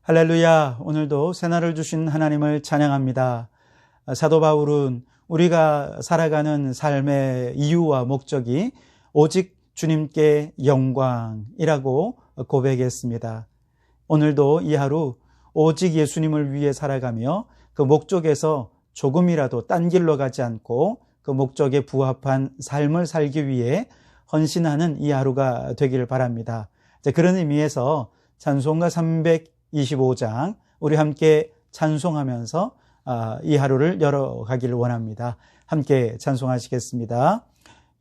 할렐루야. 오늘도 새날을 주신 하나님을 찬양합니다. 사도 바울은 우리가 살아가는 삶의 이유와 목적이 오직 주님께 영광이라고 고백했습니다. 오늘도 이 하루 오직 예수님을 위해 살아가며 그 목적에서 조금이라도 딴 길로 가지 않고 그 목적에 부합한 삶을 살기 위해 헌신하는 이 하루가 되기를 바랍니다. 그런 의미에서 찬송가 325장 우리 함께 찬송하면서 이 하루를 열어가기를 원합니다. 함께 찬송하시겠습니다.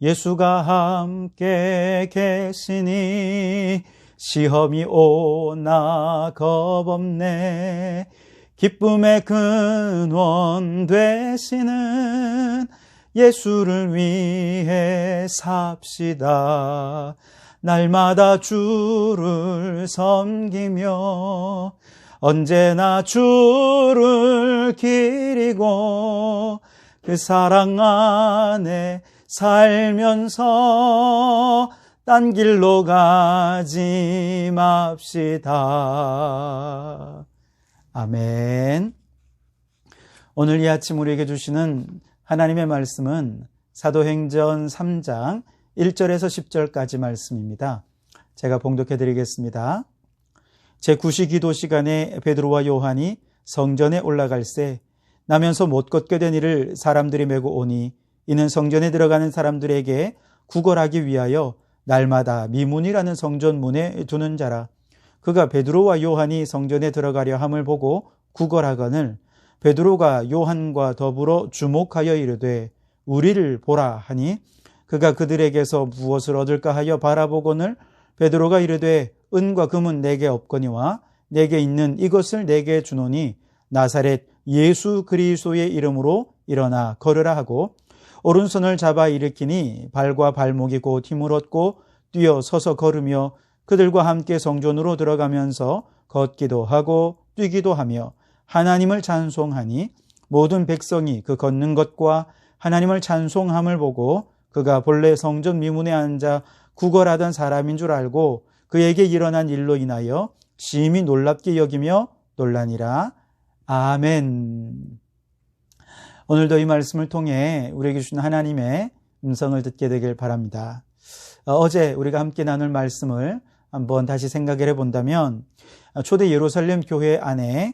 예수가 함께 계시니 시험이 오나 겁없네. 기쁨의 근원 되시는 예수를 위해 삽시다. 날마다 주를 섬기며 언제나 주를 기리고 그 사랑 안에 살면서 딴 길로 가지 맙시다. 아멘. 오늘 이 아침 우리에게 주시는 하나님의 말씀은 사도행전 3장 1절에서 10절까지 말씀입니다. 제가 봉독해 드리겠습니다. 제9시 기도 시간에 베드로와 요한이 성전에 올라갈새 나면서 못 걷게 된 이를 사람들이 메고 오니 이는 성전에 들어가는 사람들에게 구걸하기 위하여 날마다 미문이라는 성전 문에 두는 자라. 그가 베드로와 요한이 성전에 들어가려 함을 보고 구걸하거늘 베드로가 요한과 더불어 주목하여 이르되 우리를 보라 하니 그가 그들에게서 무엇을 얻을까 하여 바라보거늘 베드로가 이르되 은과 금은 내게 없거니와 내게 있는 이것을 내게 주노니 나사렛 예수 그리스도의 이름으로 일어나 걸으라 하고 오른손을 잡아 일으키니 발과 발목이 곧 힘을 얻고 뛰어 서서 걸으며 그들과 함께 성전으로 들어가면서 걷기도 하고 뛰기도 하며 하나님을 찬송하니 모든 백성이 그 걷는 것과 하나님을 찬송함을 보고 그가 본래 성전 미문에 앉아 구걸하던 사람인 줄 알고 그에게 일어난 일로 인하여 심히 놀랍게 여기며 놀라니라. 아멘. 오늘도 이 말씀을 통해 우리에게 주신 하나님의 음성을 듣게 되길 바랍니다. 어제 우리가 함께 나눌 말씀을 한번 다시 생각을 해본다면 초대 예루살렘 교회 안에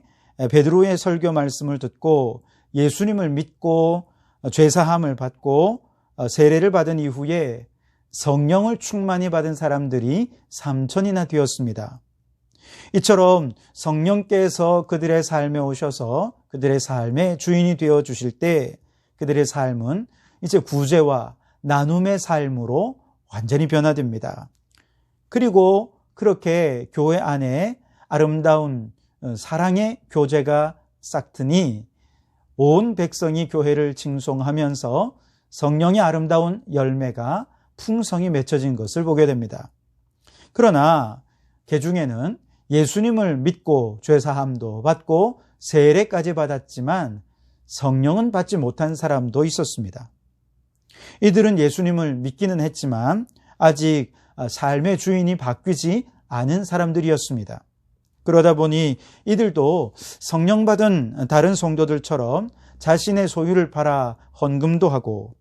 베드로의 설교 말씀을 듣고 예수님을 믿고 죄사함을 받고 세례를 받은 이후에 성령을 충만히 받은 사람들이 3,000이나 되었습니다. 이처럼 성령께서 그들의 삶에 오셔서 그들의 삶의 주인이 되어 주실 때 그들의 삶은 이제 구제와 나눔의 삶으로 완전히 변화됩니다. 그리고 그렇게 교회 안에 아름다운 사랑의 교제가 싹트니 온 백성이 교회를 칭송하면서 성령의 아름다운 열매가 풍성히 맺혀진 것을 보게 됩니다. 그러나 그중에는 예수님을 믿고 죄사함도 받고 세례까지 받았지만 성령은 받지 못한 사람도 있었습니다. 이들은 예수님을 믿기는 했지만 아직 삶의 주인이 바뀌지 않은 사람들이었습니다. 그러다 보니 이들도 성령 받은 다른 성도들처럼 자신의 소유를 팔아 헌금도 하고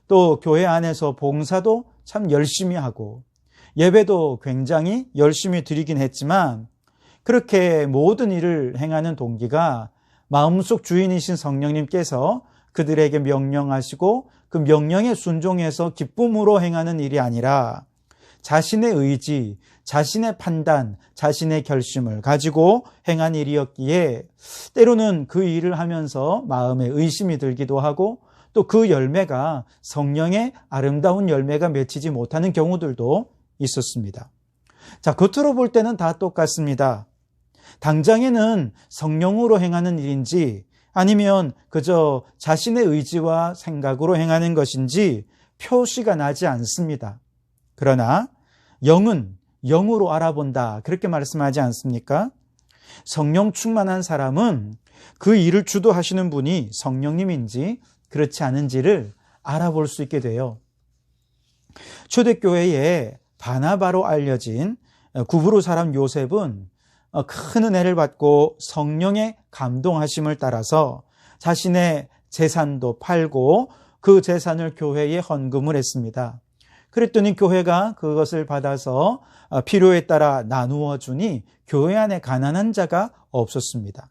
또 교회 안에서 봉사도 참 열심히 하고 예배도 굉장히 열심히 드리긴 했지만 그렇게 모든 일을 행하는 동기가 마음속 주인이신 성령님께서 그들에게 명령하시고 그 명령에 순종해서 기쁨으로 행하는 일이 아니라 자신의 의지, 자신의 판단, 자신의 결심을 가지고 행한 일이었기에 때로는 그 일을 하면서 마음에 의심이 들기도 하고 또 그 열매가 성령의 아름다운 열매가 맺히지 못하는 경우들도 있었습니다. 자, 겉으로 볼 때는 다 똑같습니다. 당장에는 성령으로 행하는 일인지 아니면 그저 자신의 의지와 생각으로 행하는 것인지 표시가 나지 않습니다. 그러나 영은 영으로 알아본다 그렇게 말씀하지 않습니까? 성령 충만한 사람은 그 일을 주도하시는 분이 성령님인지 그렇지 않은지를 알아볼 수 있게 돼요. 초대교회에 바나바로 알려진 구브로 사람 요셉은 큰 은혜를 받고 성령의 감동하심을 따라서 자신의 재산도 팔고 그 재산을 교회에 헌금을 했습니다. 그랬더니 교회가 그것을 받아서 필요에 따라 나누어 주니 교회 안에 가난한 자가 없었습니다.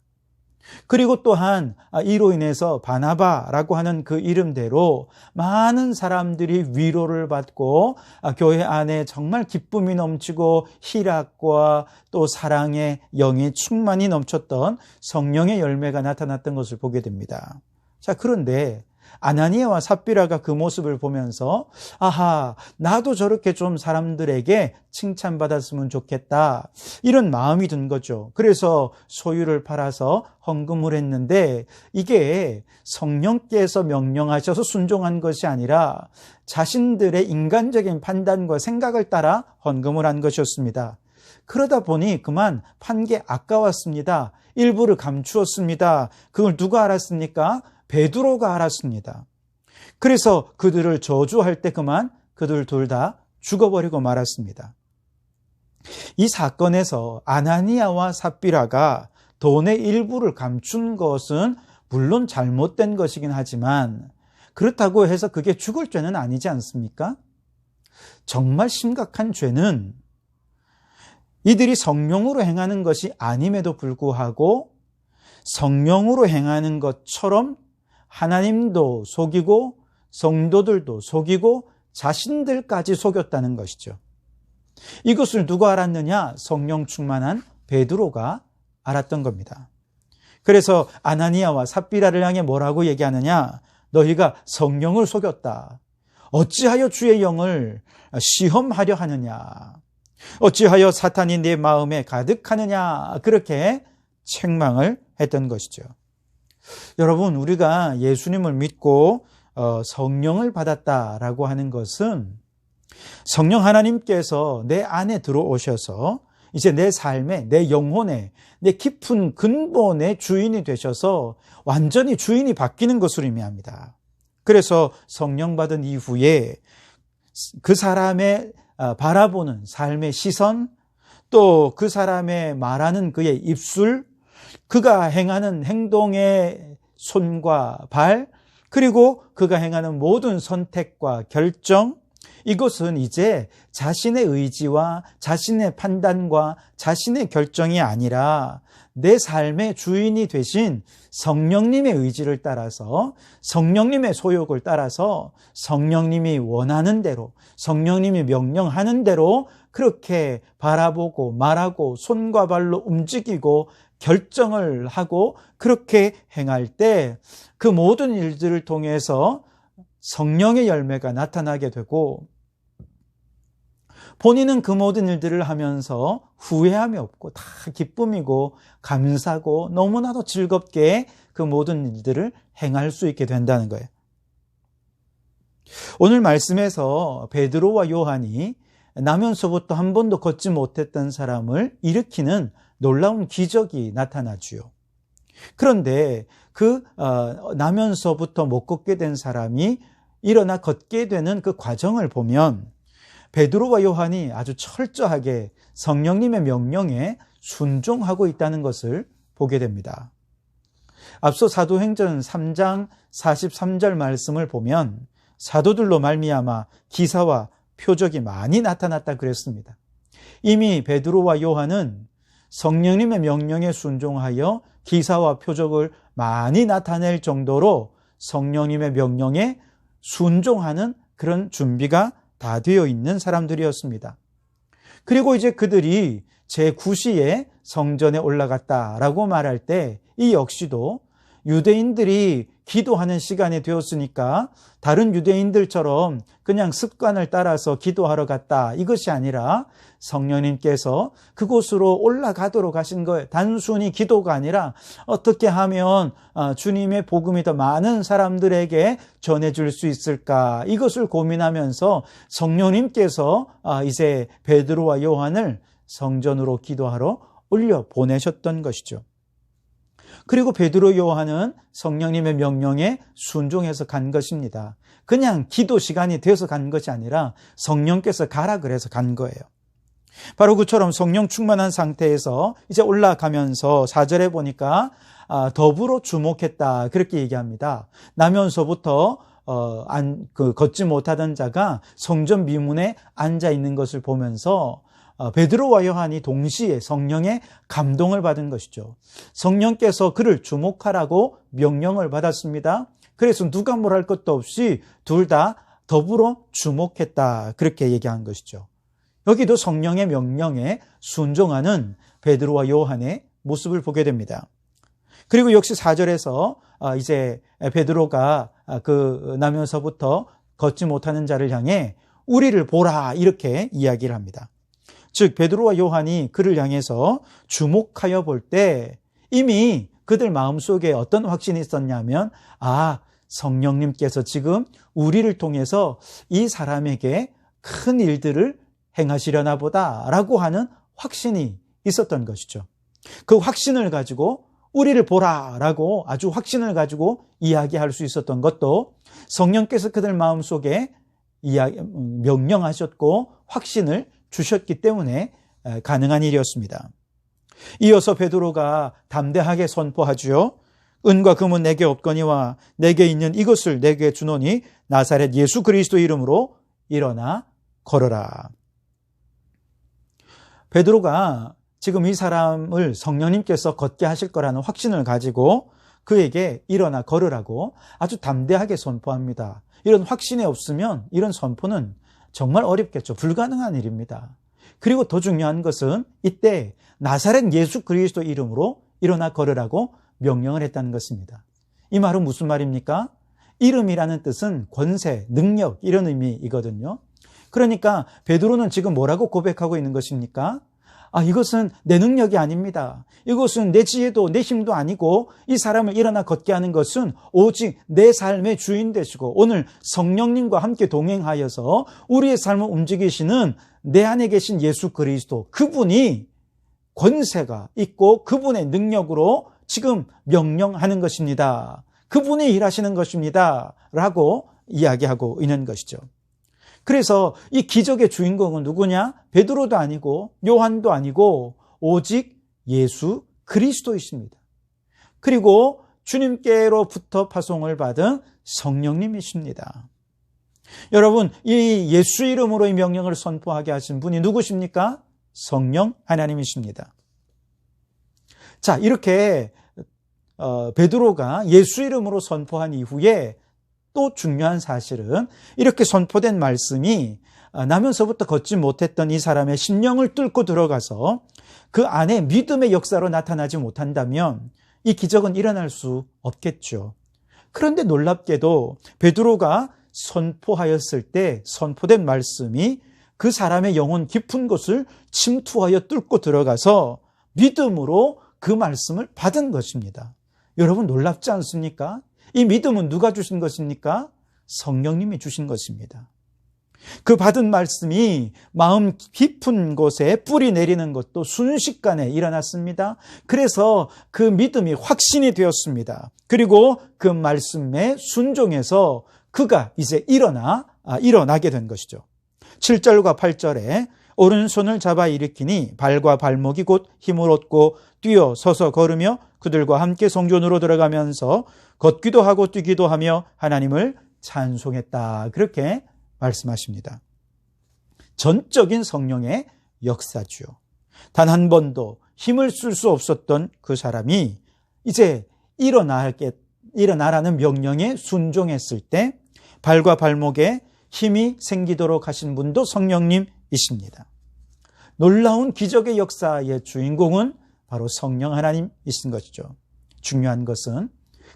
그리고 또한 이로 인해서 바나바라고 하는 그 이름대로 많은 사람들이 위로를 받고 교회 안에 정말 기쁨이 넘치고 희락과 또 사랑의 영이 충만히 넘쳤던 성령의 열매가 나타났던 것을 보게 됩니다. 자, 그런데 아나니아와 삽비라가 그 모습을 보면서 아하, 나도 저렇게 좀 사람들에게 칭찬받았으면 좋겠다, 이런 마음이 든 거죠. 그래서 소유를 팔아서 헌금을 했는데 이게 성령께서 명령하셔서 순종한 것이 아니라 자신들의 인간적인 판단과 생각을 따라 헌금을 한 것이었습니다. 그러다 보니 그만 판 게 아까웠습니다. 일부를 감추었습니다. 그걸 누가 알았습니까? 베드로가 알았습니다. 그래서 그들을 저주할 때 그만 그들 둘 다 죽어버리고 말았습니다. 이 사건에서 아나니아와 삽비라가 돈의 일부를 감춘 것은 물론 잘못된 것이긴 하지만 그렇다고 해서 그게 죽을 죄는 아니지 않습니까? 정말 심각한 죄는 이들이 성령으로 행하는 것이 아님에도 불구하고 성령으로 행하는 것처럼 하나님도 속이고 성도들도 속이고 자신들까지 속였다는 것이죠. 이것을 누가 알았느냐? 성령 충만한 베드로가 알았던 겁니다. 그래서 아나니아와 삽비라를 향해 뭐라고 얘기하느냐? 너희가 성령을 속였다. 어찌하여 주의 영을 시험하려 하느냐? 어찌하여 사탄이 내 마음에 가득하느냐? 그렇게 책망을 했던 것이죠. 여러분, 우리가 예수님을 믿고 성령을 받았다라고 하는 것은 성령 하나님께서 내 안에 들어오셔서 이제 내 삶에, 내 영혼에, 내 깊은 근본의 주인이 되셔서 완전히 주인이 바뀌는 것을 의미합니다. 그래서 성령 받은 이후에 그 사람의 바라보는 삶의 시선, 또 그 사람의 말하는 그의 입술, 그가 행하는 행동의 손과 발, 그리고 그가 행하는 모든 선택과 결정, 이것은 이제 자신의 의지와 자신의 판단과 자신의 결정이 아니라 내 삶의 주인이 되신 성령님의 의지를 따라서, 성령님의 소욕을 따라서 성령님이 원하는 대로, 성령님이 명령하는 대로 그렇게 바라보고 말하고 손과 발로 움직이고 결정을 하고 그렇게 행할 때 그 모든 일들을 통해서 성령의 열매가 나타나게 되고 본인은 그 모든 일들을 하면서 후회함이 없고 다 기쁨이고 감사고 너무나도 즐겁게 그 모든 일들을 행할 수 있게 된다는 거예요. 오늘 말씀에서 베드로와 요한이 나면서부터 한 번도 걷지 못했던 사람을 일으키는 놀라운 기적이 나타나지요. 그런데 그 나면서부터 못 걷게 된 사람이 일어나 걷게 되는 그 과정을 보면 베드로와 요한이 아주 철저하게 성령님의 명령에 순종하고 있다는 것을 보게 됩니다. 앞서 사도행전 3장 43절 말씀을 보면 사도들로 말미암아 기사와 표적이 많이 나타났다 그랬습니다. 이미 베드로와 요한은 성령님의 명령에 순종하여 기사와 표적을 많이 나타낼 정도로 성령님의 명령에 순종하는 그런 준비가 다 되어 있는 사람들이었습니다. 그리고 이제 그들이 제9시에 성전에 올라갔다라고 말할 때 이 역시도 유대인들이 기도하는 시간이 되었으니까 다른 유대인들처럼 그냥 습관을 따라서 기도하러 갔다, 이것이 아니라 성령님께서 그곳으로 올라가도록 하신 거예요. 단순히 기도가 아니라 어떻게 하면 주님의 복음이 더 많은 사람들에게 전해줄 수 있을까, 이것을 고민하면서 성령님께서 이제 베드로와 요한을 성전으로 기도하러 올려 보내셨던 것이죠. 그리고 베드로 요한은 성령님의 명령에 순종해서 간 것입니다. 그냥 기도 시간이 되어서 간 것이 아니라 성령께서 가라 그래서 간 거예요. 바로 그처럼 성령 충만한 상태에서 이제 올라가면서 4절에 보니까 더불어 주목했다 그렇게 얘기합니다. 나면서부터 걷지 못하던 자가 성전 미문에 앉아 있는 것을 보면서 베드로와 요한이 동시에 성령의 감동을 받은 것이죠. 성령께서 그를 주목하라고 명령을 받았습니다. 그래서 누가 뭘 할 것도 없이 둘 다 더불어 주목했다 그렇게 얘기한 것이죠. 여기도 성령의 명령에 순종하는 베드로와 요한의 모습을 보게 됩니다. 그리고 역시 4절에서 이제 베드로가 그 나면서부터 걷지 못하는 자를 향해 우리를 보라 이렇게 이야기를 합니다. 즉 베드로와 요한이 그를 향해서 주목하여 볼 때 이미 그들 마음속에 어떤 확신이 있었냐면 성령님께서 지금 우리를 통해서 이 사람에게 큰 일들을 행하시려나 보다라고 하는 확신이 있었던 것이죠. 그 확신을 가지고 우리를 보라라고 아주 확신을 가지고 이야기할 수 있었던 것도 성령께서 그들 마음속에 명령하셨고 확신을 주셨기 때문에 가능한 일이었습니다. 이어서 베드로가 담대하게 선포하지요. 은과 금은 내게 없거니와 내게 있는 이것을 내게 주노니 나사렛 예수 그리스도 이름으로 일어나 걸어라. 베드로가 지금 이 사람을 성령님께서 걷게 하실 거라는 확신을 가지고 그에게 일어나 걸으라고 아주 담대하게 선포합니다. 이런 확신이 없으면 이런 선포는 정말 어렵겠죠. 불가능한 일입니다. 그리고 더 중요한 것은 이때 나사렛 예수 그리스도 이름으로 일어나 걸으라고 명령을 했다는 것입니다. 이 말은 무슨 말입니까? 이름이라는 뜻은 권세, 능력 이런 의미이거든요. 그러니까 베드로는 지금 뭐라고 고백하고 있는 것입니까? 이것은 내 능력이 아닙니다. 이것은 내 지혜도 내 힘도 아니고 이 사람을 일어나 걷게 하는 것은 오직 내 삶의 주인 되시고 오늘 성령님과 함께 동행하여서 우리의 삶을 움직이시는 내 안에 계신 예수 그리스도 그분이 권세가 있고 그분의 능력으로 지금 명령하는 것입니다. 그분이 일하시는 것입니다. 라고 이야기하고 있는 것이죠. 그래서 이 기적의 주인공은 누구냐? 베드로도 아니고 요한도 아니고 오직 예수 그리스도이십니다. 그리고 주님께로부터 파송을 받은 성령님이십니다. 여러분, 이 예수 이름으로 이 명령을 선포하게 하신 분이 누구십니까? 성령 하나님이십니다. 자, 이렇게 베드로가 예수 이름으로 선포한 이후에 또 중요한 사실은 이렇게 선포된 말씀이 나면서부터 걷지 못했던 이 사람의 심령을 뚫고 들어가서 그 안에 믿음의 역사로 나타나지 못한다면 이 기적은 일어날 수 없겠죠. 그런데 놀랍게도 베드로가 선포하였을 때 선포된 말씀이 그 사람의 영혼 깊은 곳을 침투하여 뚫고 들어가서 믿음으로 그 말씀을 받은 것입니다. 여러분 놀랍지 않습니까? 이 믿음은 누가 주신 것입니까? 성령님이 주신 것입니다. 그 받은 말씀이 마음 깊은 곳에 뿌리 내리는 것도 순식간에 일어났습니다. 그래서 그 믿음이 확신이 되었습니다. 그리고 그 말씀에 순종해서 그가 이제 일어나게 된 것이죠. 7절과 8절에 오른손을 잡아 일으키니 발과 발목이 곧 힘을 얻고 뛰어 서서 걸으며 그들과 함께 성전으로 들어가면서 걷기도 하고 뛰기도 하며 하나님을 찬송했다. 그렇게 말씀하십니다. 전적인 성령의 역사죠. 단 한 번도 힘을 쓸 수 없었던 그 사람이 이제 일어나라는 명령에 순종했을 때 발과 발목에 힘이 생기도록 하신 분도 성령님이십니다. 놀라운 기적의 역사의 주인공은 바로 성령 하나님이신 것이죠. 중요한 것은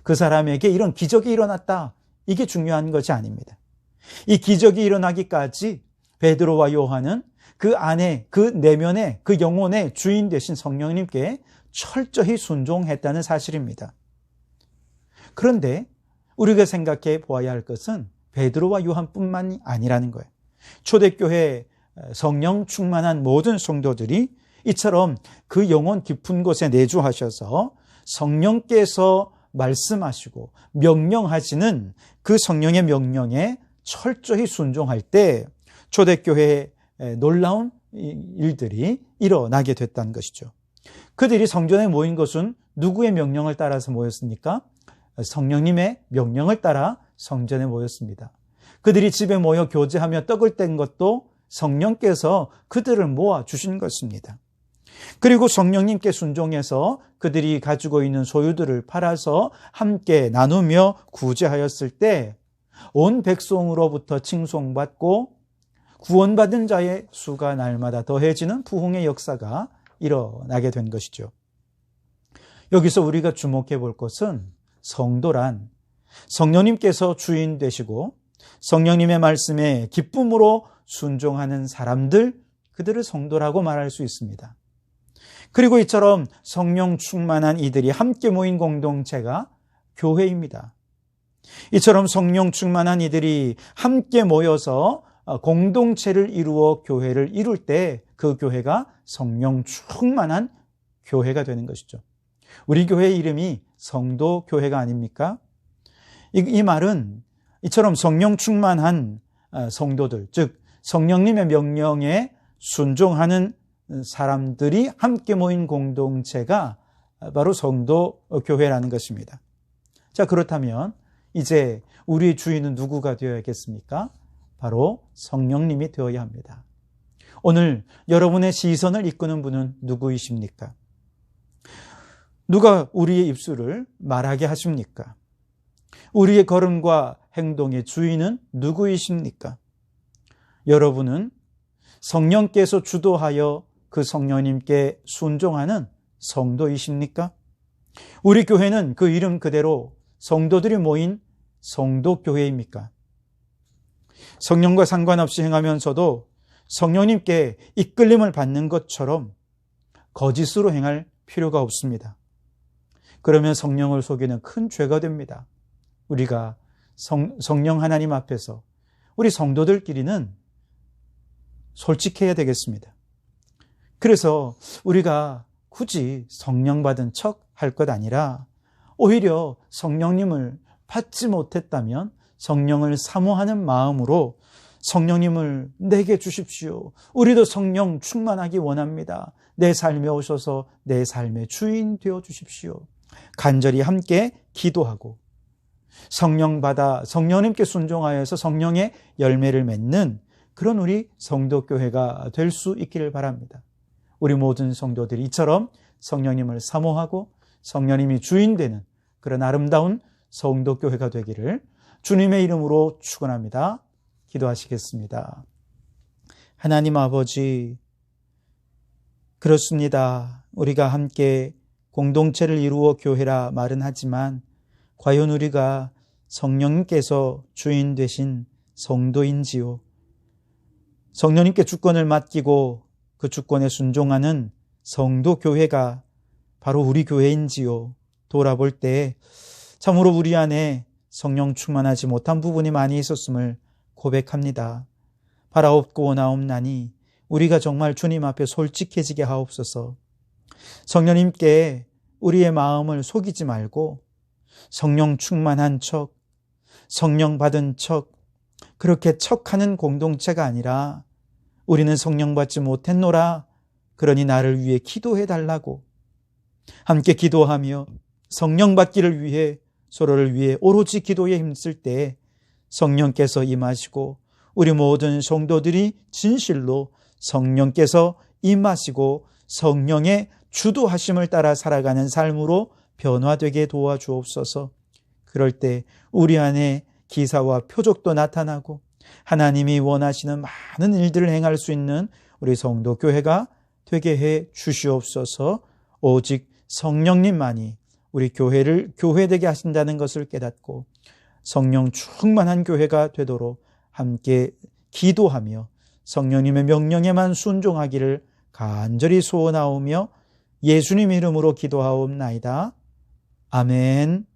그 사람에게 이런 기적이 일어났다. 이게 중요한 것이 아닙니다. 이 기적이 일어나기까지 베드로와 요한은 그 안에, 그 내면에, 그 영혼의 주인 되신 성령님께 철저히 순종했다는 사실입니다. 그런데 우리가 생각해 보아야 할 것은 베드로와 요한뿐만이 아니라는 거예요. 초대교회 성령 충만한 모든 성도들이 이처럼 그 영혼 깊은 곳에 내주하셔서 성령께서 말씀하시고 명령하시는 그 성령의 명령에 철저히 순종할 때 초대교회의 놀라운 일들이 일어나게 됐다는 것이죠. 그들이 성전에 모인 것은 누구의 명령을 따라서 모였습니까? 성령님의 명령을 따라 성전에 모였습니다. 그들이 집에 모여 교제하며 떡을 뗀 것도 성령께서 그들을 모아 주신 것입니다. 그리고 성령님께 순종해서 그들이 가지고 있는 소유들을 팔아서 함께 나누며 구제하였을 때 온 백성으로부터 칭송받고 구원받은 자의 수가 날마다 더해지는 부흥의 역사가 일어나게 된 것이죠. 여기서 우리가 주목해 볼 것은 성도란 성령님께서 주인 되시고 성령님의 말씀에 기쁨으로 순종하는 사람들, 그들을 성도라고 말할 수 있습니다. 그리고 이처럼 성령 충만한 이들이 함께 모인 공동체가 교회입니다. 이처럼 성령 충만한 이들이 함께 모여서 공동체를 이루어 교회를 이룰 때 그 교회가 성령 충만한 교회가 되는 것이죠. 우리 교회의 이름이 성도교회가 아닙니까? 이 말은 이처럼 성령 충만한 성도들, 즉 성령님의 명령에 순종하는 사람들이 함께 모인 공동체가 바로 성도교회라는 것입니다. 자, 그렇다면 이제 우리의 주인은 누구가 되어야겠습니까? 바로 성령님이 되어야 합니다. 오늘 여러분의 시선을 이끄는 분은 누구이십니까? 누가 우리의 입술을 말하게 하십니까? 우리의 걸음과 행동의 주인은 누구이십니까? 여러분은 성령께서 주도하여 그 성령님께 순종하는 성도이십니까? 우리 교회는 그 이름 그대로 성도들이 모인 성도교회입니까? 성령과 상관없이 행하면서도 성령님께 이끌림을 받는 것처럼 거짓으로 행할 필요가 없습니다. 그러면 성령을 속이는 큰 죄가 됩니다. 우리가 성령 하나님 앞에서 우리 성도들끼리는 솔직해야 되겠습니다. 그래서 우리가 굳이 성령 받은 척 할 것 아니라 오히려 성령님을 받지 못했다면 성령을 사모하는 마음으로 성령님을 내게 주십시오. 우리도 성령 충만하기 원합니다. 내 삶에 오셔서 내 삶의 주인 되어 주십시오. 간절히 함께 기도하고 성령 받아 성령님께 순종하여서 성령의 열매를 맺는 그런 우리 성도교회가 될 수 있기를 바랍니다. 우리 모든 성도들이 이처럼 성령님을 사모하고 성령님이 주인 되는 그런 아름다운 성도교회가 되기를 주님의 이름으로 축원합니다. 기도하시겠습니다. 하나님 아버지, 그렇습니다. 우리가 함께 공동체를 이루어 교회라 말은 하지만 과연 우리가 성령님께서 주인 되신 성도인지요? 성령님께 주권을 맡기고 그 주권에 순종하는 성도교회가 바로 우리 교회인지요? 돌아볼 때 참으로 우리 안에 성령 충만하지 못한 부분이 많이 있었음을 고백합니다. 바라옵고 원하옵나니 우리가 정말 주님 앞에 솔직해지게 하옵소서. 성령님께 우리의 마음을 속이지 말고 성령 충만한 척, 성령 받은 척, 그렇게 척하는 공동체가 아니라 우리는 성령 받지 못했노라, 그러니 나를 위해 기도해 달라고 함께 기도하며 성령 받기를 위해 서로를 위해 오로지 기도에 힘쓸 때 성령께서 임하시고 우리 모든 성도들이 진실로 성령께서 임하시고 성령의 주도하심을 따라 살아가는 삶으로 변화되게 도와주옵소서. 그럴 때 우리 안에 기사와 표적도 나타나고 하나님이 원하시는 많은 일들을 행할 수 있는 우리 성도교회가 되게 해 주시옵소서. 오직 성령님만이 우리 교회를 교회되게 하신다는 것을 깨닫고 성령 충만한 교회가 되도록 함께 기도하며 성령님의 명령에만 순종하기를 간절히 소원하오며 예수님 이름으로 기도하옵나이다. 아멘.